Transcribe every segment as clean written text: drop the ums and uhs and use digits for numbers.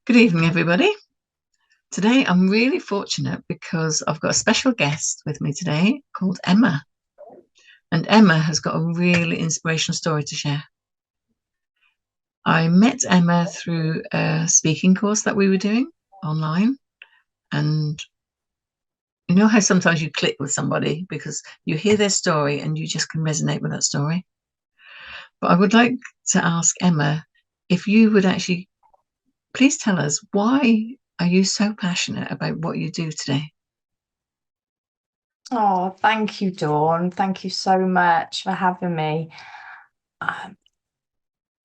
Good evening, everybody. Today I'm really fortunate because I've got a special guest with me today called Emma. And Emma has got a really inspirational story to share. I met Emma through a speaking course that we were doing online. And you know how sometimes you click with somebody because you hear their story and you just can resonate with that story. But I would like to ask Emma if you would actually please tell us, why are you so passionate about what you do today? Oh, thank you, Dawn. Thank you so much for having me. Um,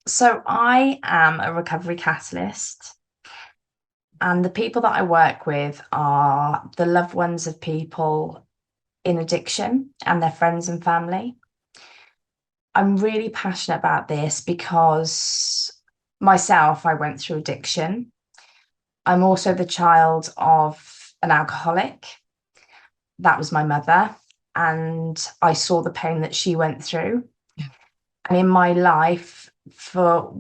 so I am a recovery catalyst, and the people that I work with are the loved ones of people in addiction and their friends and family. I'm really passionate about this because myself, I went through addiction. I'm also the child of an alcoholic. That was my mother, and I saw the pain that she went through. Yeah. And in my life, for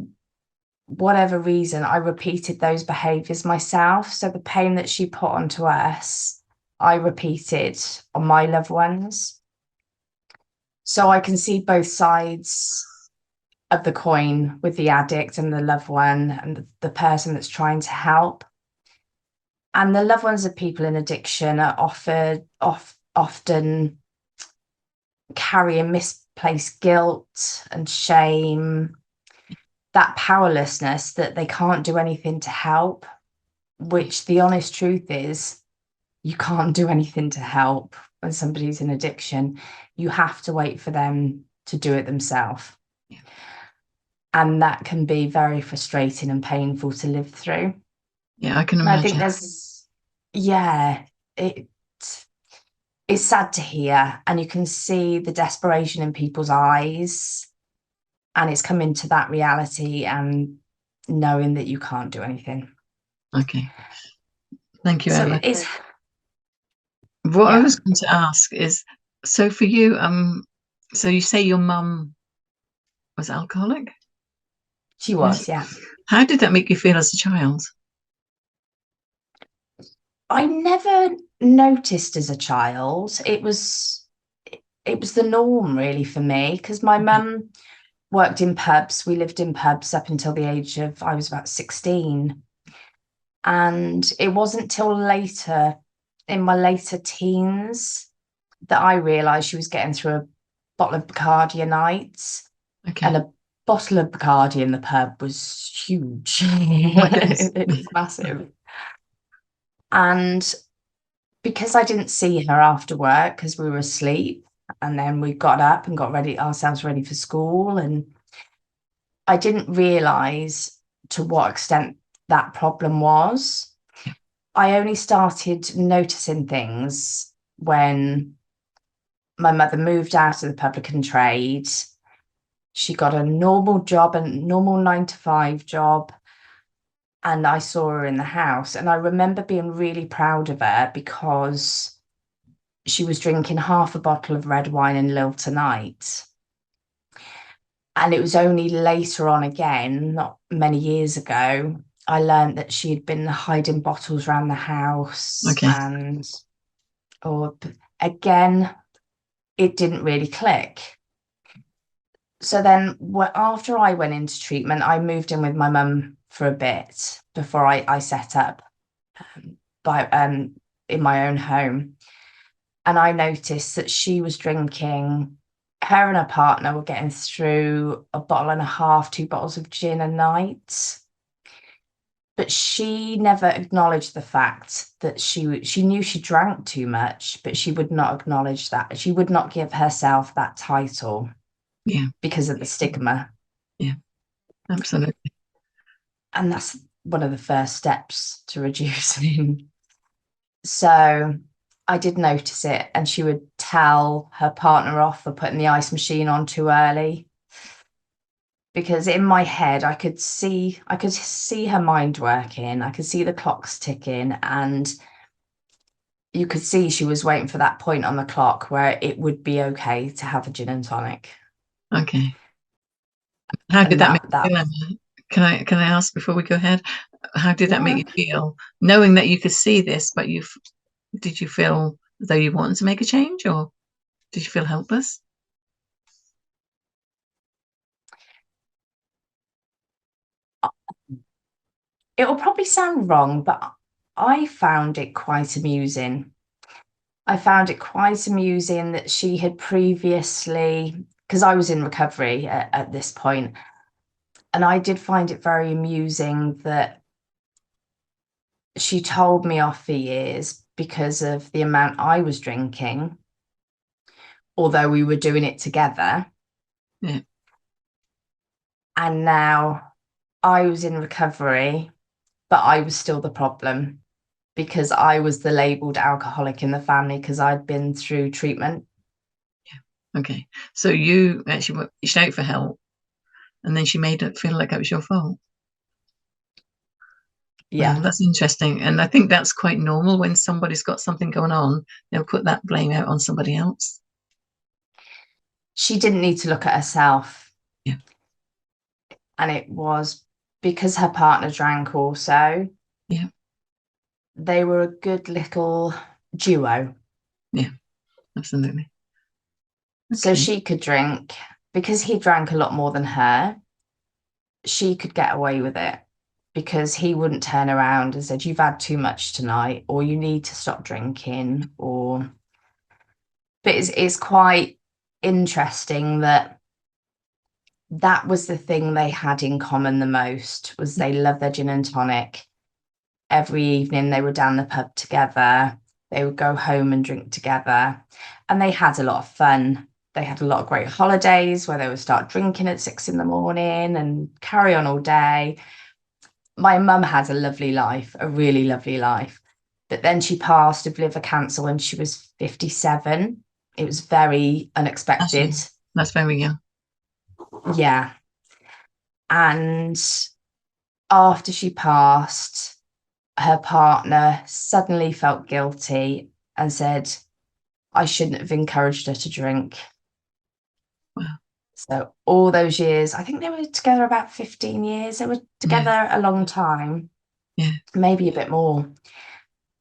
whatever reason, I repeated those behaviors myself. So the pain that she put onto us, I repeated on my loved ones. So I can see both sides of the coin with the addict and the loved one and the person that's trying to help. And the loved ones of people in addiction are often carrying misplaced guilt and shame, that powerlessness that they can't do anything to help, which the honest truth is, you can't do anything to help when somebody's in addiction. You have to wait for them to do it themselves. Yeah. And that can be very frustrating and painful to live through. Yeah, I can And I think imagine. it it's sad to hear, and you can see the desperation in people's eyes, and it's coming to that reality and knowing that you can't do anything. Okay. Thank you, So Emma. it's What I Yeah, was going to ask is, so for you, so you say your mum was alcoholic? she Yeah. was, yeah. How did that make you feel as a child? I never noticed as a child. It was the norm really for me, because my Okay. mum worked in pubs. We lived in pubs up until the age of, I was about 16. And it wasn't till later, in my later teens, that I realised she was getting through a bottle of Bacardi a night. And Okay. a bottle of Bacardi in the pub was huge. Oh my goodness. It was massive. And because I didn't see her after work because we were asleep, and then we got up and got ready ourselves ready for school, and I didn't realize to what extent that problem was. Yeah. I only started noticing things when my mother moved out of the publican trade. She got a normal job, a normal 9 to 5 job, and I saw her in the house. And I remember being really proud of her because she was drinking half a bottle of red wine in Lil tonight. And it was only later on, again, not many years ago, I learned that she had been hiding bottles around the house. Okay. And, or again, it didn't really click. So then, after I went into treatment, I moved in with my mum for a bit before I set up by in my own home. And I noticed that she was drinking, her and her partner were getting through a bottle and a half, 2 bottles of gin a night. But she never acknowledged the fact that she knew she drank too much, but she would not acknowledge that. She would not give herself that title Yeah. because of the stigma. Yeah. Absolutely. And that's one of the first steps to reducing. So I did notice it, and she would tell her partner off for putting the ice machine on too early. Because in my head, I could see her mind working. I could see the clocks ticking, and you could see she was waiting for that point on the clock where it would be okay to have a gin and tonic. Okay. How did And that make that you that feel, Emma? Can I ask before we go ahead? How did that make Yeah. you feel, knowing that you could see this, but did you feel as though you wanted to make a change, or did you feel helpless? It will probably sound wrong, but I found it quite amusing. I found it quite amusing that she had previously, because I was in recovery at this point, and I did find it very amusing that she told me off for years because of the amount I was drinking, although we were doing it together. Yeah. And now I was in recovery, but I was still the problem because I was the labeled alcoholic in the family because I'd been through treatment. Okay. So you actually reached out for help, and then she made it feel like it was your fault. Well, Yeah. that's interesting. And I think that's quite normal when somebody's got something going on, they'll put that blame out on somebody else. She didn't need to look at herself. Yeah. And it was because her partner drank also. Yeah. They were a good little duo. Yeah. Absolutely. So Okay. she could drink because he drank a lot more than her. She could get away with it because he wouldn't turn around and said, "You've had too much tonight," or "You need to stop drinking," or but it's quite interesting that that was the thing they had in common the most was they loved their gin and tonic. Every evening they were down the pub together. They would go home and drink together. And they had a lot of fun. They had a lot of great holidays where they would start drinking at 6 in the morning and carry on all day. My mum had a lovely life, a really lovely life. But then she passed of liver cancer when she was 57. It was very unexpected. Actually, that's very young. Yeah. And after she passed, her partner suddenly felt guilty and said, "I shouldn't have encouraged her to drink." Wow. So all those years, I think they were together about 15 years. They were Yeah. together a long time, Yeah. maybe a bit more.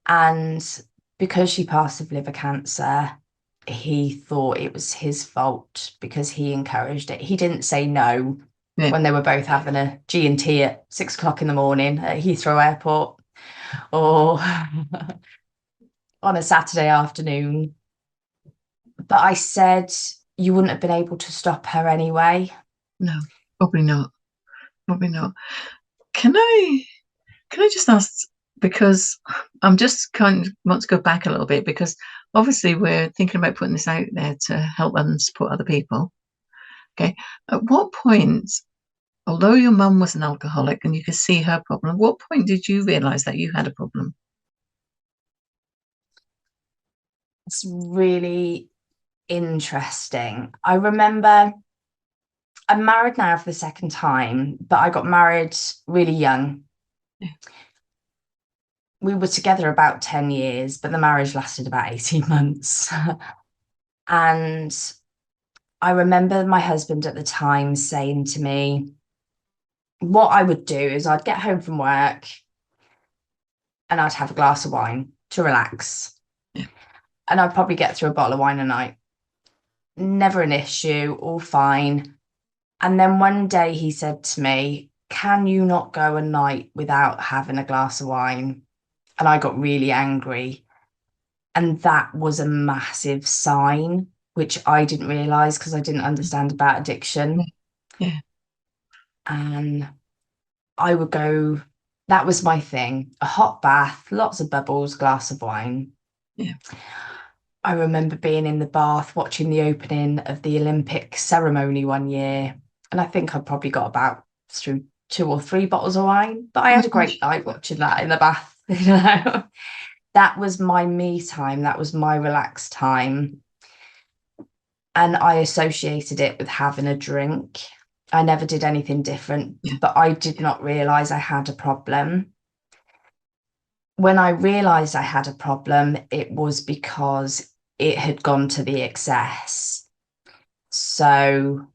And because she passed of liver cancer, he thought it was his fault because he encouraged it. He didn't say no Yeah. when they were both having a G&T at 6 o'clock in the morning at Heathrow Airport or on a Saturday afternoon. But I said, "You wouldn't have been able to stop her anyway." No, probably not. Probably not. Can I can I just ask, because I'm just kind of want to go back a little bit, because obviously we're thinking about putting this out there to help and support other people. Okay. At what point, although your mum was an alcoholic and you could see her problem, at what point did you realize that you had a problem? It's really interesting. I remember I'm married now for the second time, but I got married really young. Yeah. We were together about 10 years, but the marriage lasted about 18 months. And I remember my husband at the time saying to me, what I would do is I'd get home from work and I'd have a glass of wine to relax. Yeah. And I'd probably get through a bottle of wine a night. Never an issue, all fine. And then one day he said to me, "Can you not go a night without having a glass of wine?" And I got really angry. And that was a massive sign, which I didn't realize because I didn't understand about Yeah. addiction. Yeah. And I would go, that was my thing, a hot bath, lots of bubbles, glass of wine. Yeah. I remember being in the bath watching the opening of the Olympic ceremony one year. And I think I probably got about through 2 or 3 bottles of wine, but I Oh my had a great gosh. night watching that in the bath. You know, that was my me time. That was my relaxed time. And I associated it with having a drink. I never did anything different, Yeah. but I did not realize I had a problem. When I realized I had a problem, it was because it had gone to the excess. So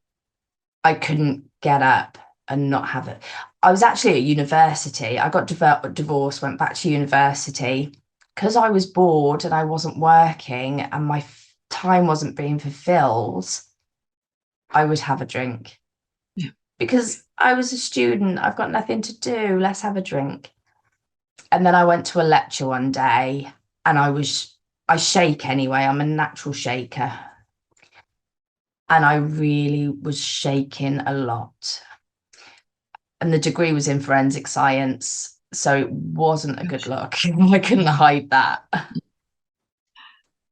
I couldn't get up and not have it. I was actually at university. I got divorced, went back to university because I was bored and I wasn't working and my time wasn't being fulfilled. I would have a drink Yeah. because I was a student. I've got nothing to do. Let's have a drink. And then I went to a lecture one day and I shake anyway. I'm a natural shaker. And I really was shaking a lot. And the degree was in forensic science. So it wasn't a good look. I couldn't hide that.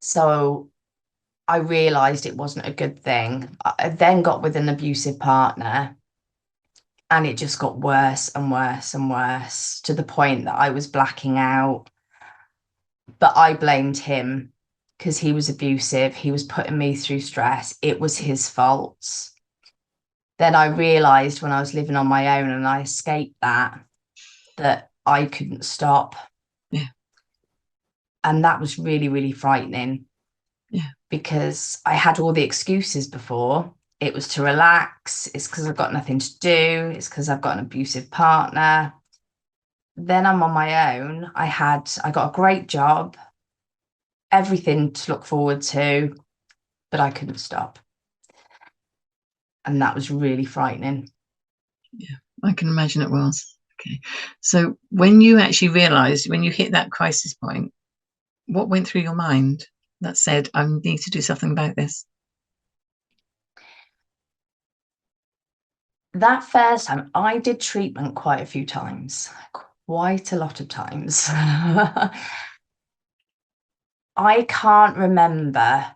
So I realized it wasn't a good thing. I then got with an abusive partner and it just got worse and worse and worse to the point that I was blacking out. But I blamed him because he was abusive. He was putting me through stress. It was his fault. Then I realized when I was living on my own and I escaped that I couldn't stop. Yeah. And that was really, really frightening. Yeah. Because I had all the excuses before. It was to relax. It's because I've got nothing to do. It's because I've got an abusive partner. Then I'm on my own. I got a great job, everything to look forward to, but I couldn't stop. And that was really frightening. Yeah, I can imagine it was. Okay. So when you actually realized, when you hit that crisis point, what went through your mind that said, I need to do something about this? That first time, I did treatment quite a few times, quite a lot of times. I can't remember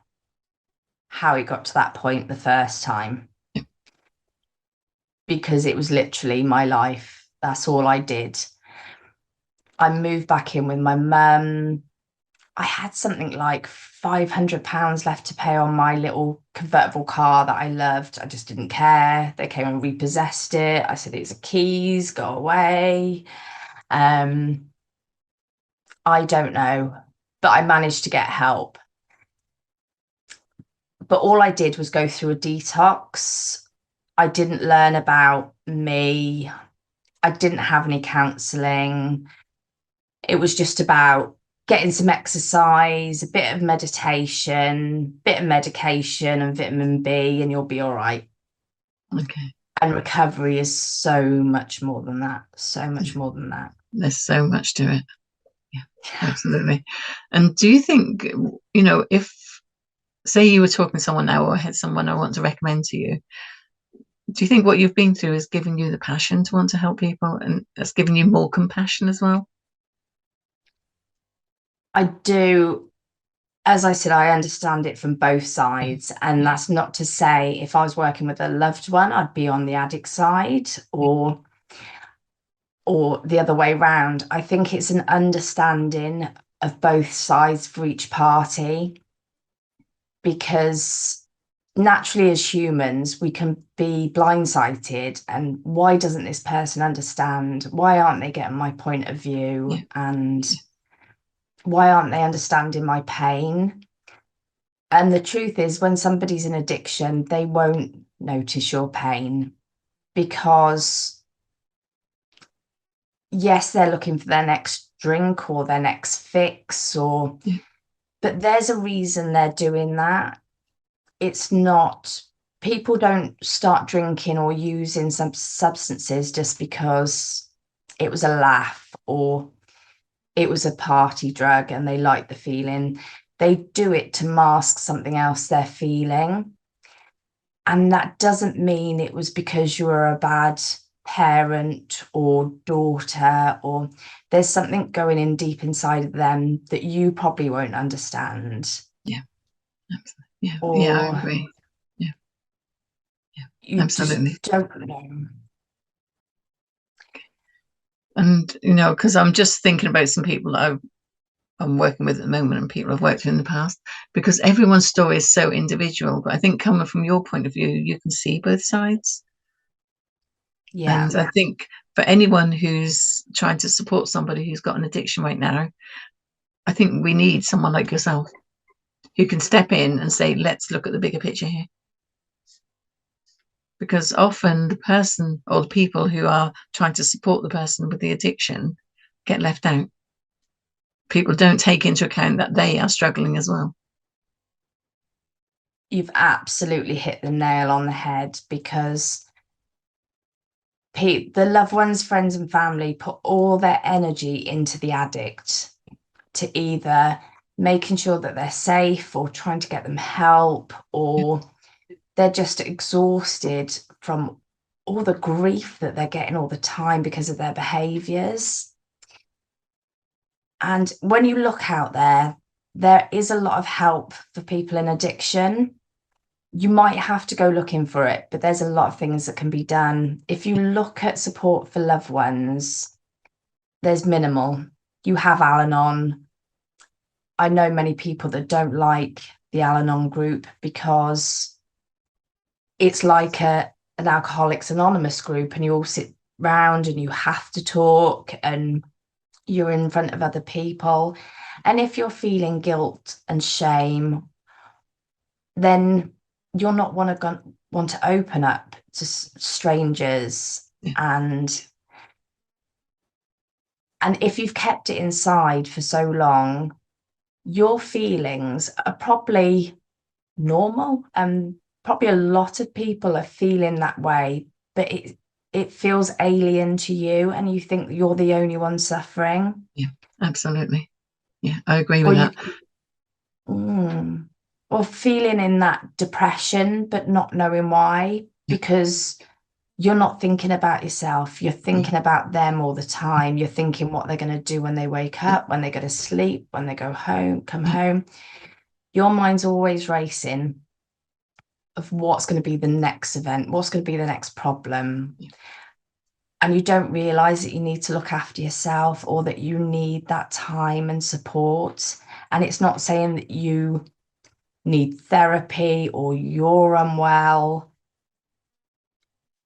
how it got to that point the first time because it was literally my life. That's all I did. I moved back in with my mum. I had something like £500 left to pay on my little convertible car that I loved. I just didn't care. They came and repossessed it. I said, it's the keys, go away. I don't know, but I managed to get help. But all I did was go through a detox. I didn't learn about me. I didn't have any counselling. It was just about getting some exercise, a bit of meditation, bit of medication and vitamin B, and you'll be all right. Okay. And recovery is so much more than that. So much more than that. There's so much to it. Yeah, absolutely. And do you think, if, say you were talking to someone now or had someone I want to recommend to you, do you think what you've been through has given you the passion to want to help people and has given you more compassion as well? I do. As I said, I understand it from both sides. And that's not to say if I was working with a loved one, I'd be on the addict side or the other way around. I think it's an understanding of both sides for each party because naturally as humans, we can be blindsided and why doesn't this person understand? Why aren't they getting my point of view? Yeah. And why aren't they understanding my pain? And the truth is, when somebody's in addiction, they won't notice your pain because, yes, they're looking for their next drink or their next fix, but there's a reason they're doing that. It's not, people don't start drinking or using some substances just because it was a laugh or it was a party drug and they like the feeling. They do it to mask something else they're feeling. And that doesn't mean it was because you were a bad parent or daughter, or there's something going in deep inside of them that you probably won't understand. Yeah, absolutely. Yeah, yeah, I Or agree. Yeah, yeah, you absolutely. just don't know. And because I'm just thinking about some people that I'm working with at the moment and people I've worked with in the past, because everyone's story is so individual. But I think coming from your point of view, you can see both sides. Yeah. And I think for anyone who's trying to support somebody who's got an addiction right now, I think we need someone like yourself who can step in and say, let's look at the bigger picture here. because often the person or the people who are trying to support the person with the addiction get left out. People don't take into account that they are struggling as well. You've absolutely hit the nail on the head, because the loved ones, friends and family put all their energy into the addict, to either making sure that they're safe or trying to get them help, or they're just exhausted from all the grief that they're getting all the time because of their behaviors. And when you look out there, there is a lot of help for people in addiction. You might have to go looking for it, but there's a lot of things that can be done. If you look at support for loved ones, there's minimal. You have al-anon. I know many people that don't like the al-anon group because it's like an Alcoholics Anonymous group, and you all sit round and you have to talk and you're in front of other people. And if you're feeling guilt and shame, then you're not want to open up to strangers. Yeah. And if you've kept it inside for so long, your feelings are probably normal, and probably a lot of people are feeling that way, but it feels alien to you, and you think that you're the only one suffering. Yeah, absolutely. Yeah, I agree Or with you that. or feeling in that depression but not knowing why, Yeah. because you're not thinking about yourself, you're thinking about them all the time. You're thinking what they're going to do when they wake up, when they go to sleep, when they come home. Your mind's always racing of what's going to be the next event, what's going to be the next problem. Yeah. And you don't realize that you need to look after yourself, or that you need that time and support. And it's not saying that you need therapy or you're unwell.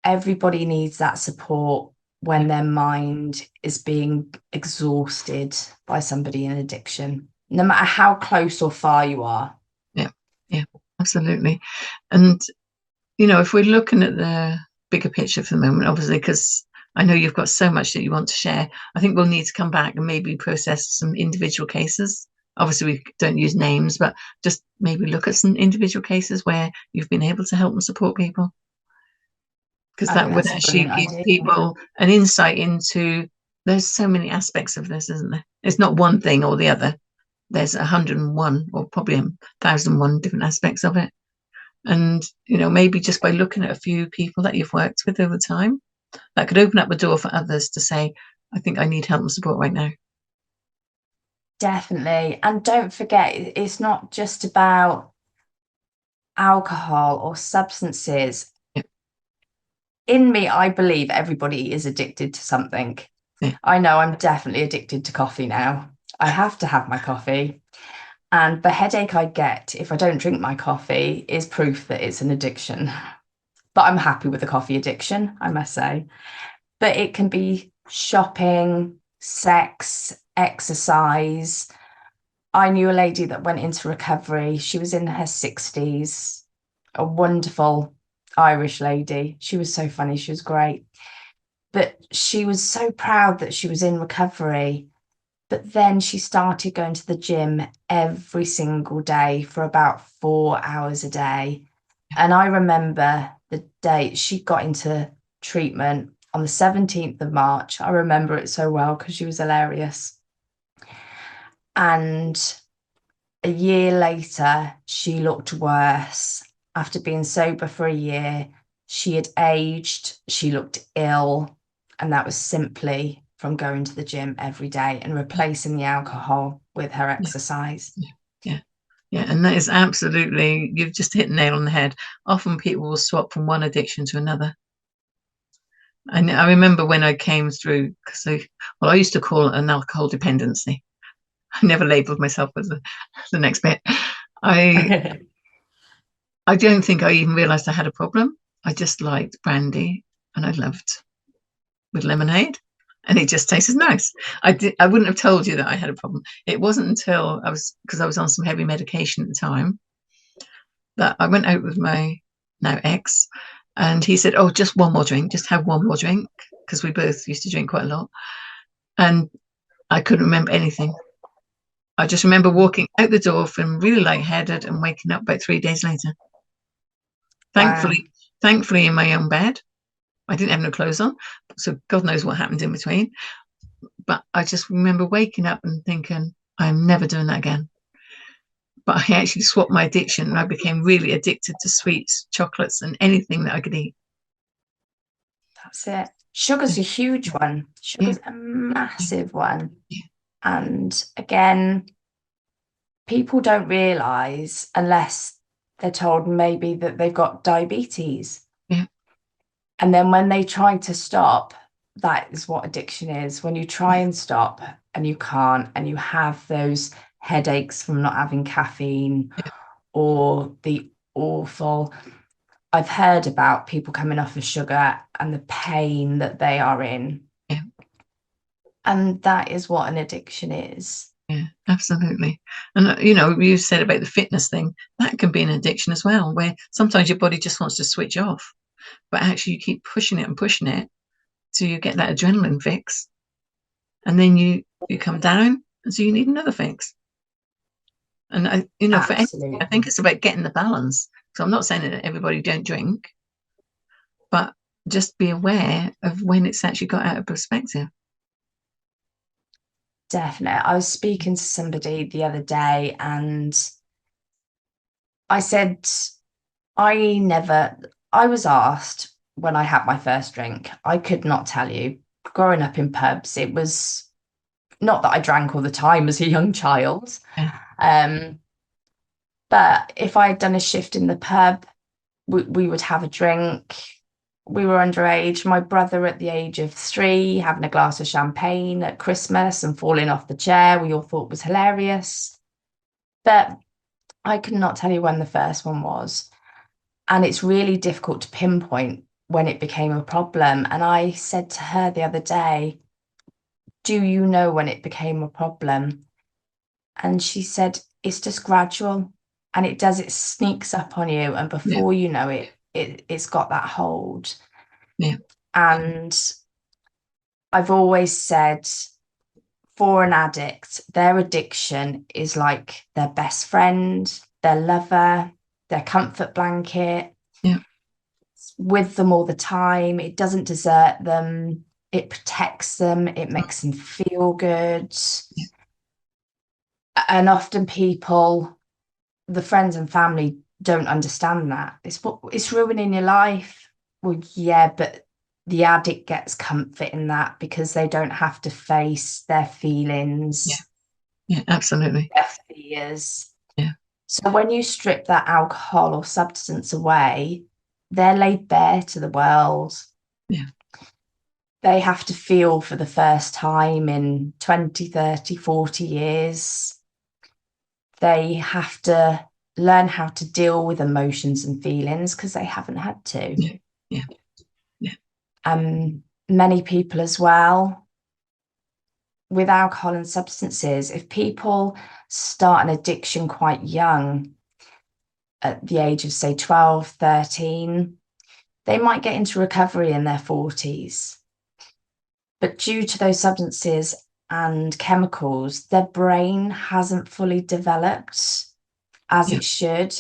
Everybody needs that support when their mind is being exhausted by somebody in addiction, no matter how close or far you are. Yeah, yeah, absolutely. And, if we're looking at the bigger picture for the moment, obviously, because I know you've got so much that you want to share, I think we'll need to come back and maybe process some individual cases. Obviously, we don't use names, but just maybe look at some individual cases where you've been able to help and support people. Because I that think would that's a actually brilliant give idea. people an insight into, there's so many aspects of this, isn't there? It's not one thing or the other. There's 101 or probably 1,001 different aspects of it. And, maybe just by looking at a few people that you've worked with over time, that could open up the door for others to say, I think I need help and support right now. Definitely. And don't forget, it's not just about alcohol or substances. Yeah. In me, I believe everybody is addicted to something. Yeah. I know I'm definitely addicted to coffee now. I have to have my coffee. And the headache I get if I don't drink my coffee is proof that it's an addiction. But I'm happy with the coffee addiction, I must say. But it can be shopping, sex, exercise. I knew a lady that went into recovery. She was in her 60s, a wonderful Irish lady. She was so funny. She was great. But she was so proud that she was in recovery. But then she started going to the gym every single day for about 4 hours a day. And I remember the day she got into treatment on the 17th of March. I remember it so well because she was hilarious. And a year later, she looked worse. After being sober for a year, she had aged, she looked ill, and that was simply from going to the gym every day and replacing the alcohol with her Yeah. exercise. Yeah. Yeah. Yeah. And that is absolutely, you've just hit the nail on the head. Often people will swap from one addiction to another. And I remember when I came through, because I used to call it an alcohol dependency. I never labeled myself as the next bit. I I don't think I even realized I had a problem. I just liked brandy and I loved with lemonade, and it just tasted nice. I wouldn't have told you that I had a problem. It wasn't until because I was on some heavy medication at the time, that I went out with my now ex, And he said, "Oh, just one more drink, just have one more drink," because we both used to drink quite a lot. And I couldn't remember anything. I just remember walking out the door feeling really lightheaded and waking up about 3 days later. Wow. Thankfully, thankfully in my own bed. I didn't have no clothes on, so God knows what happened in between. But I just remember waking up and thinking, I'm never doing that again. But I actually swapped my addiction and I became really addicted to sweets, chocolates, and anything that I could eat. That's it. Sugar's a huge one. Yeah, Sugar's a massive one. yeah, And again, people don't realize unless they're told maybe that they've got diabetes. yeah, And then when they try to stop, that is what addiction is. When you try and stop and you can't, and you have those headaches from not having caffeine yeah, or the awful. I've heard about people coming off of sugar and the pain that they are in. yeah, And that is what an addiction is. yeah, absolutely. And you said about the fitness thing, that can be an addiction as well, where sometimes your body just wants to switch off, but actually you keep pushing it and pushing it till you get that adrenaline fix, and then you come down, and so you need another fix. And for I think Absolutely. it's about getting the balance. So I'm not saying that everybody don't drink, but just be aware of when it's actually got out of perspective. Definitely. I was speaking to somebody the other day and I said, I was asked when I had my first drink, I could not tell you. Growing up in pubs, it was not that I drank all the time as a young child. Yeah, Um, but if I had done a shift in the pub, we would have a drink. We were underage. My brother, at the age of 3, having a glass of champagne at Christmas and falling off the chair, we all thought was hilarious. But I could not tell you when the first one was. And it's really difficult to pinpoint when it became a problem. And I said to her the other day, do you know when it became a problem? And she said, it's just gradual and it sneaks up on you. And yeah, before you know it, it's got that hold. yeah, And I've always said, for an addict, their addiction is like their best friend, their lover, their comfort blanket. yeah, It's with them all the time. It doesn't desert them. It protects them. It makes them feel good. yeah, And often people, the friends and family, don't understand that. It's ruining your life. Well, yeah, but the addict gets comfort in that because they don't have to face their yeah, feelings, yeah, absolutely. their fears. Yeah, So when you strip that alcohol or substance away, they're laid bare to the world. yeah, They have to feel for the first time in 20, 30, 40 years. They have to learn how to deal with emotions and feelings because they haven't had to. yeah, yeah, yeah, Many people as well with alcohol and substances, if people start an addiction quite young, at the age of say 12, 13, they might get into recovery in their 40s. But due to those substances and chemicals, their brain hasn't fully developed as yeah, it should.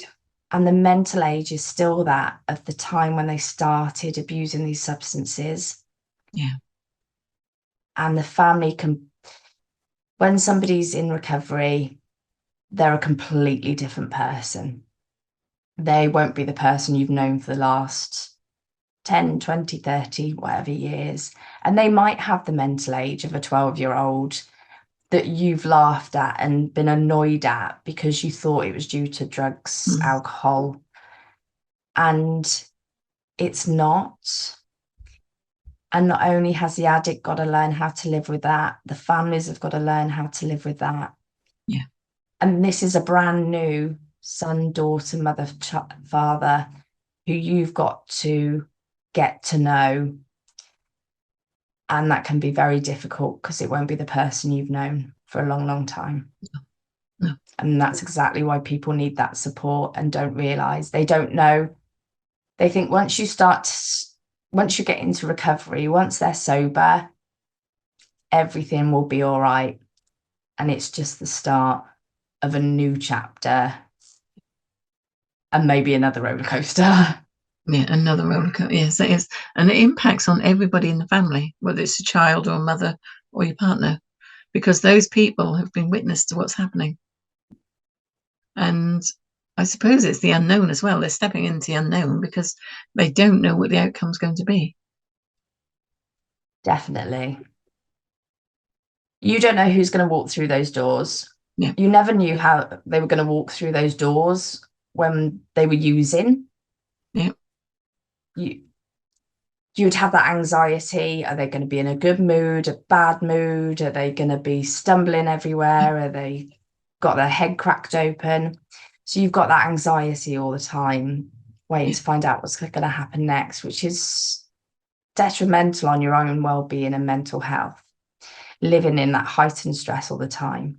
And the mental age is still that of the time when they started abusing these substances. yeah, And the family can, when somebody's in recovery, they're a completely different person. They won't be the person you've known for the last 10, 20, 30, whatever years. And they might have the mental age of a 12-year-old that you've laughed at and been annoyed at because you thought it was due to drugs, mm, alcohol, and it's not. And not only has the addict got to learn how to live with that, the families have got to learn how to live with that. yeah, And this is a brand new son, daughter, mother, father who you've got to get to know. And that can be very difficult because it won't be the person you've known for a long, long time. no, And that's exactly why people need that support and don't realize they don't know They think once you get into recovery, once they're sober, everything will be all right. And it's just the start of a new chapter and maybe another roller coaster. Yeah, another roller coaster. Yes, it is. And it impacts on everybody in the family, whether it's a child or a mother or your partner, because those people have been witness to what's happening. And I suppose it's the unknown as well. They're stepping into the unknown because they don't know what the outcome's going to be. Definitely. You don't know who's going to walk through those doors. Yeah. You never knew how they were going to walk through those doors when they were using. Yeah. You'd have that anxiety. Are they going to be in a good mood, a bad mood? Are they going to be stumbling everywhere? Are they got their head cracked open? So you've got that anxiety all the time, waiting to find out what's going to happen next, which is detrimental on your own well-being and mental health, living in that heightened stress all the time.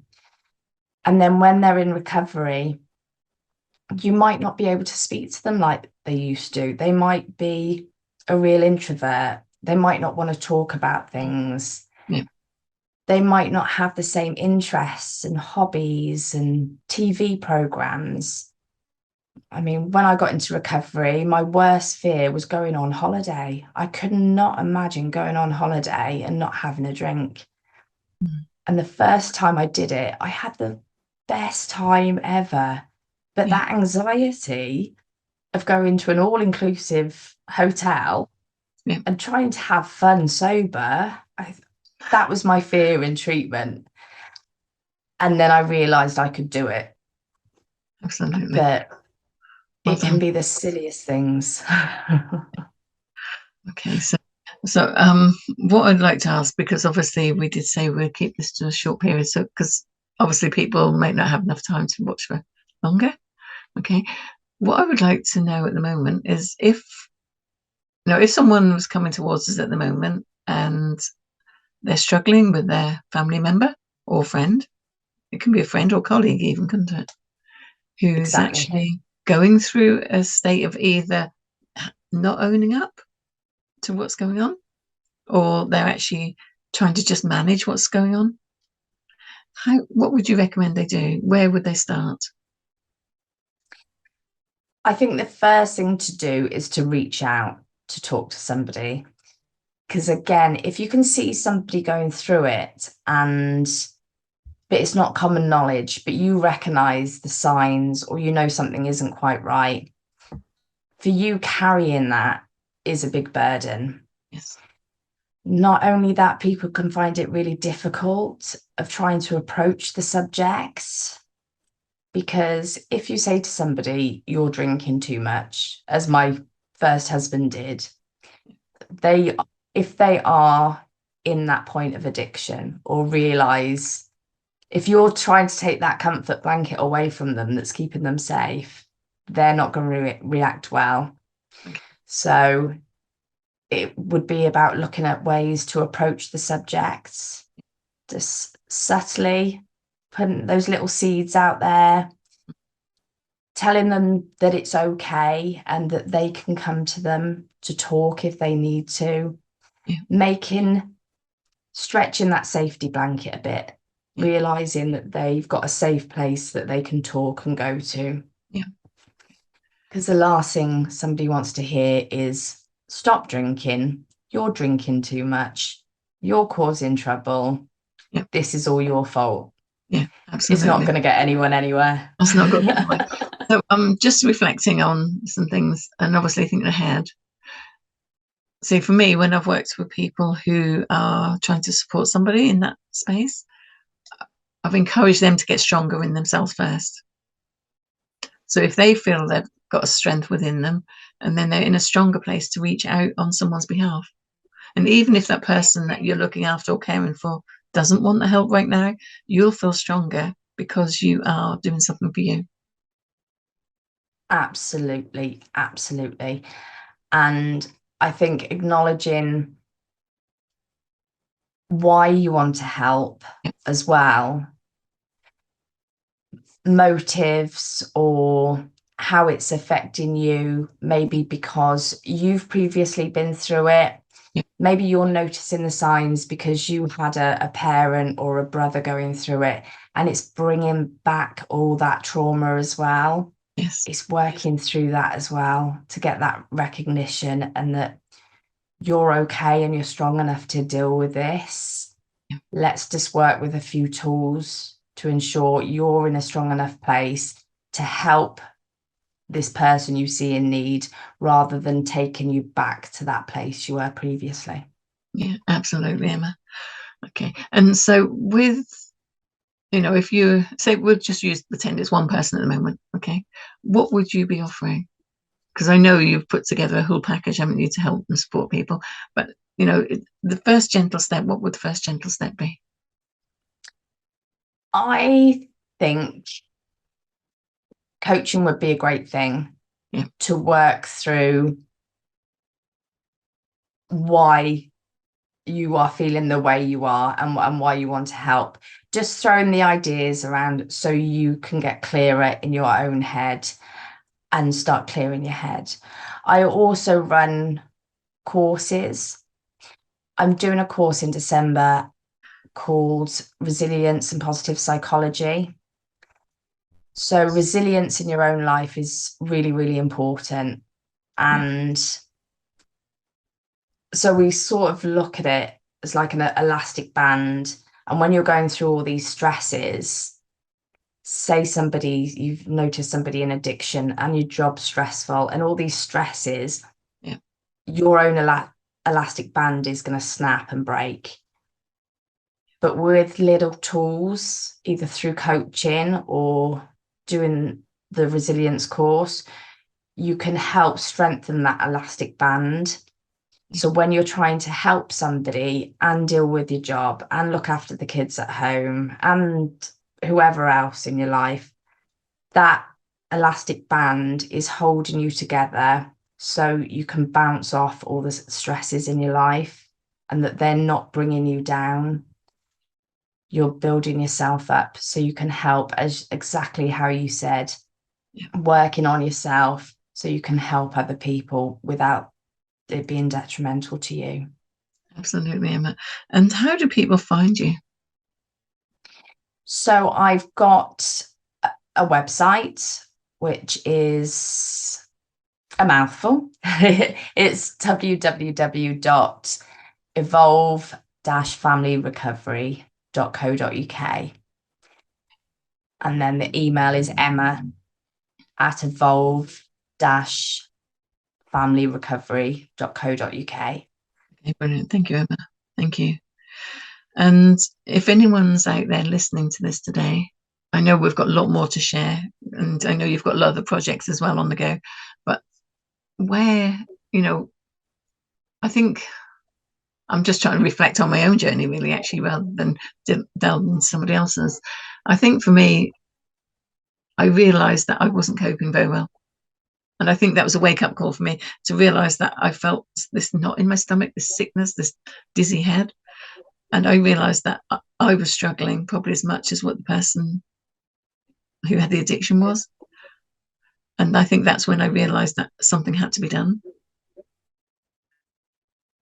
And then when they're in recovery, you might not be able to speak to them like they used to. They might be a real introvert. They might not want to talk about things. Yeah. They might not have the same interests and hobbies and TV programs. I mean, when I got into recovery, my worst fear was going on holiday. I could not imagine going on holiday and not having a drink. Mm. And the first time I did it, I had the best time ever. But that anxiety of going to an all-inclusive hotel and trying to have fun sober, that was my fear in treatment. And then I realized I could do it. Absolutely. But Well it can done. be the silliest things. Okay, so what I'd like to ask, because obviously we did say we'll keep this to a short period, so because obviously people might not have enough time to watch for longer. Okay, what I would like to know at the moment is if someone was coming towards us at the moment and they're struggling with their family member or friend, it can be a friend or colleague even, couldn't it? Who's Exactly. actually going through a state of either not owning up to what's going on, or they're actually trying to just manage what's going on. What would you recommend they do? Where would they start? I think the first thing to do is to reach out to talk to somebody. Because again, if you can see somebody going through it but it's not common knowledge, but you recognize the signs or you know something isn't quite right, for you carrying that is a big burden. Yes. Not only that, people can find it really difficult of trying to approach the subjects, because if you say to somebody, you're drinking too much, as my first husband did, if they are in that point of addiction or realize, if you're trying to take that comfort blanket away from them that's keeping them safe, they're not going to react well. Okay. So it would be about looking at ways to approach the subjects, just subtly putting those little seeds out there, telling them that it's okay and that they can come to them to talk if they need to, stretching that safety blanket a bit, realizing that they've got a safe place that they can talk and go to. Yeah. Because the last thing somebody wants to hear is, stop drinking, you're drinking too much, you're causing trouble, this is all your fault. Yeah, absolutely. It's not going to get anyone anywhere. That's not good. So I'm just reflecting on some things and obviously thinking ahead. So for me, when I've worked with people who are trying to support somebody in that space, I've encouraged them to get stronger in themselves first. So if they feel they've got a strength within them, and then they're in a stronger place to reach out on someone's behalf. And even if that person that you're looking after or caring for doesn't want the help right now, you'll feel stronger because you are doing something for you. Absolutely, absolutely. And I think acknowledging why you want to help as well, motives or how it's affecting you, maybe because you've previously been through it. Yeah. Maybe you're noticing the signs because you had a parent or a brother going through it, and it's bringing back all that trauma as well. Yes. It's working through that as well to get that recognition and that you're okay and you're strong enough to deal with this. Yeah. Let's just work with a few tools to ensure you're in a strong enough place to help this person you see in need, rather than taking you back to that place you were previously. Yeah, absolutely, Emma. Okay. And so with, if you say, we'll just pretend it's one person at the moment. Okay. What would you be offering? Because I know you've put together a whole package, haven't you, to help and support people. But, the first gentle step, what would the first gentle step be? I think coaching would be a great thing. Yeah. To work through why you are feeling the way you are and why you want to help. Just throwing the ideas around so you can get clearer in your own head and start clearing your head. I also run courses. I'm doing a course in December called Resilience and Positive Psychology. So resilience in your own life is really, really important. And so we sort of look at it as like an elastic band. And when you're going through all these stresses, say you've noticed somebody in addiction and your job's stressful and all these stresses, Yeah. your own elastic band is going to snap and break. But with little tools, either through coaching or doing the resilience course, you can help strengthen that elastic band. So when you're trying to help somebody and deal with your job and look after the kids at home and whoever else in your life, that elastic band is holding you together so you can bounce off all the stresses in your life and that they're not bringing you down. You're building yourself up so you can help, as exactly how you said, working on yourself so you can help other people without it being detrimental to you. Absolutely, Emma. And how do people find you? So I've got a website, which is a mouthful. It's www.evolve-familyrecovery.co.uk. And then the email is emma@evolve-familyrecovery.co.uk. Okay, brilliant. Thank you, Emma. Thank you. And if anyone's out there listening to this today, I know we've got a lot more to share, and I know you've got a lot of other projects as well on the go, but where, I think I'm just trying to reflect on my own journey, really, actually, rather than delve into somebody else's. I think for me, I realized that I wasn't coping very well. And I think that was a wake up call for me to realize that I felt this knot in my stomach, this sickness, this dizzy head. And I realized that I was struggling probably as much as what the person who had the addiction was. And I think that's when I realized that something had to be done.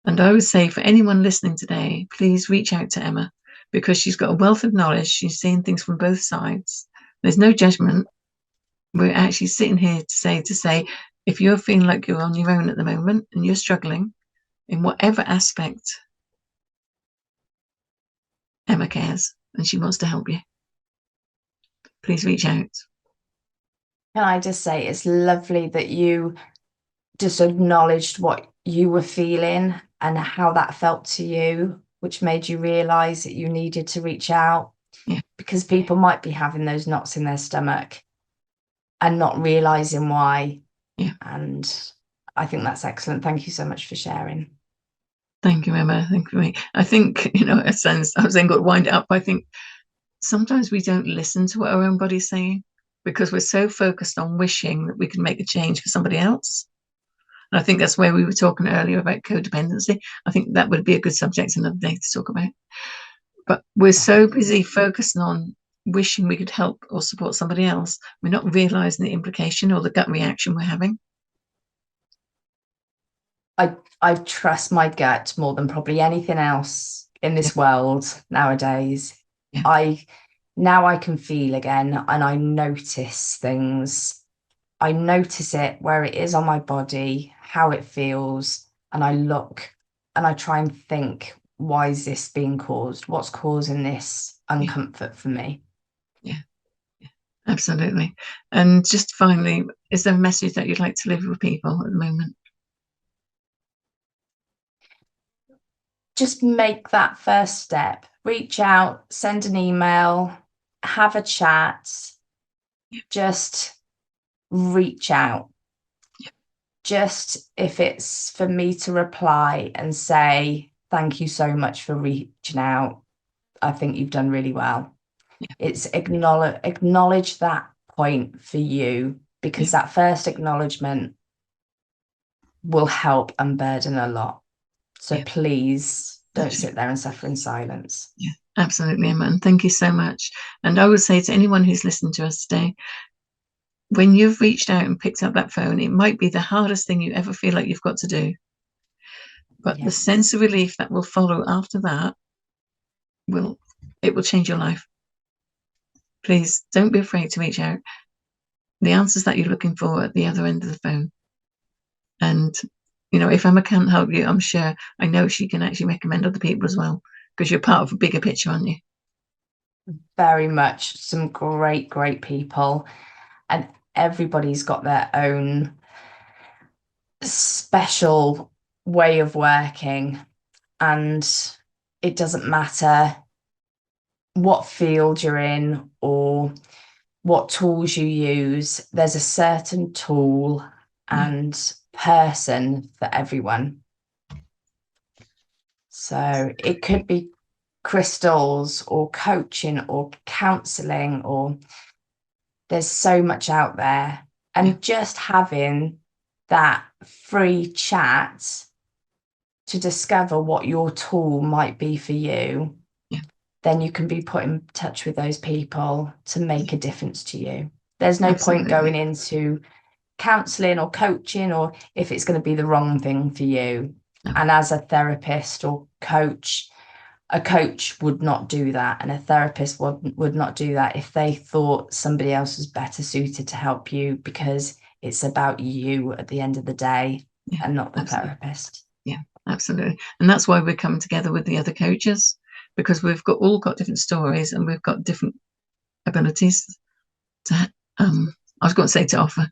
And I would say for anyone listening today, please reach out to Emma because she's got a wealth of knowledge. She's seeing things from both sides. There's no judgment. We're actually sitting here to say, if you're feeling like you're on your own at the moment and you're struggling in whatever aspect, Emma cares and she wants to help you. Please reach out. Can I just say it's lovely that you just acknowledged what you were feeling and how that felt to you, which made you realize that you needed to reach out. Yeah. Because people might be having those knots in their stomach and not realizing why. Yeah. And I think that's excellent. Thank you so much for sharing. Thank you, Emma. Thank you. I think, it sounds, I was then got to wind it up. I think sometimes we don't listen to what our own body's saying because we're so focused on wishing that we can make a change for somebody else. And I think that's where we were talking earlier about codependency. I think that would be a good subject another day to talk about. But we're so busy focusing on wishing we could help or support somebody else, we're not realizing the implication or the gut reaction we're having. I trust my gut more than probably anything else in this world nowadays. Yeah. I can feel again, and I notice things. I notice it where it is on my body, how it feels, and I look and I try and think, why is this being caused? What's causing this uncomfort for me? Yeah. Absolutely. And just finally, is there a message that you'd like to leave with people at the moment? Just make that first step. Reach out, send an email, have a chat. Just reach out. Just if it's for me to reply and say, thank you so much for reaching out, I think you've done really well. It's acknowledge that point for you, because that first acknowledgement will help unburden a lot. So please don't sit there and suffer in silence. Yeah, absolutely, Emma. And thank you so much. And I would say to anyone who's listened to us today, when you've reached out and picked up that phone, it might be the hardest thing you ever feel like you've got to do. But the sense of relief that will follow after that will change your life. Please don't be afraid to reach out. The answers that you're looking for at the other end of the phone. And if Emma can't help you, I know she can actually recommend other people as well, because you're part of a bigger picture, aren't you? Very much. Some great people, and everybody's got their own special way of working, and it doesn't matter what field you're in or what tools you use. There's a certain tool and person for everyone. So it could be crystals or coaching or counseling, or there's so much out there. And just having that free chat to discover what your tool might be for you, then you can be put in touch with those people to make a difference to you. There's no point going into counseling or coaching, or if it's going to be the wrong thing for you. And as a therapist or coach, a coach would not do that, and a therapist would not do that if they thought somebody else was better suited to help you, because it's about you at the end of the day, and not the therapist. Yeah, absolutely. And that's why we're coming together with the other coaches, because we've all got different stories and we've got different abilities to I was going to say to offer.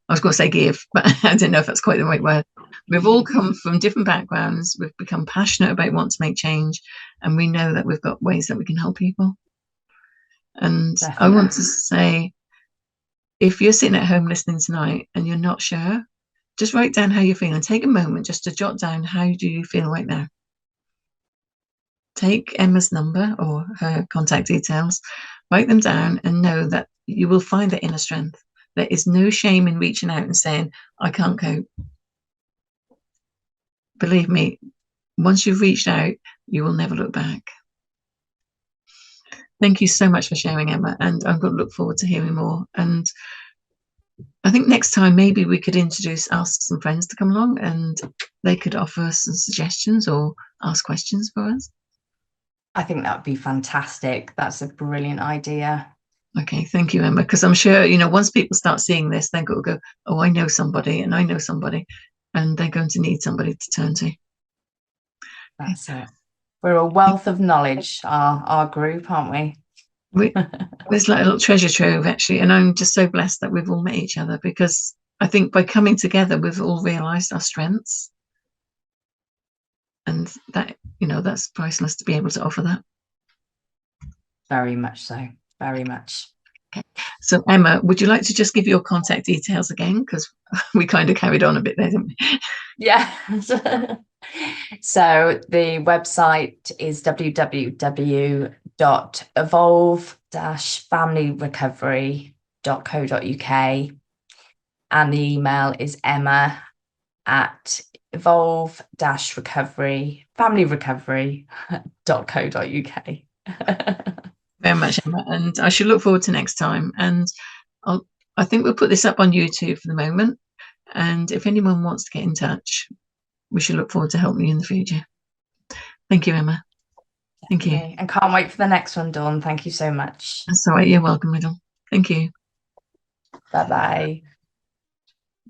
I was going to say give, but I don't know if that's quite the right word. We've all come from different backgrounds. We've become passionate about wanting to make change, and we know that we've got ways that we can help people. And definitely. I want to say, if you're sitting at home listening tonight and you're not sure, just write down how you're feeling. Take a moment just to jot down, how do you feel right now? Take Emma's number or her contact details, write them down, and know that you will find that inner strength. There is no shame in reaching out and saying, I can't cope. Believe me, once you've reached out, you will never look back. Thank you so much for sharing, Emma, and I'm going to look forward to hearing more. And I think next time maybe we could ask some friends to come along, and they could offer us some suggestions or ask questions for us. I think that would be fantastic. That's a brilliant idea. Okay, thank you, Emma, because I'm sure, once people start seeing this, they're going to go, oh, I know somebody and I know somebody, and they're going to need somebody to turn to. That's it. We're a wealth of knowledge, our group, aren't we? There's like a little treasure trove, actually, and I'm just so blessed that we've all met each other, because I think by coming together, we've all realised our strengths, and that, that's priceless to be able to offer that. Very much so. Very much. Okay. So, Emma, would you like to just give your contact details again? Because we kind of carried on a bit there, didn't we? Yeah. So the website is www.evolve-familyrecovery.co.uk, and the email is emma@evolve-recovery familyrecovery.co.uk. very much, Emma. And I should look forward to next time. And I'll, I think we'll put this up on YouTube for the moment. And if anyone wants to get in touch, we should look forward to helping you in the future. Thank you, Emma. Thank you. And can't wait for the next one, Dawn. Thank you so much. That's all right. You're welcome, Riddle. Thank you. Bye-bye.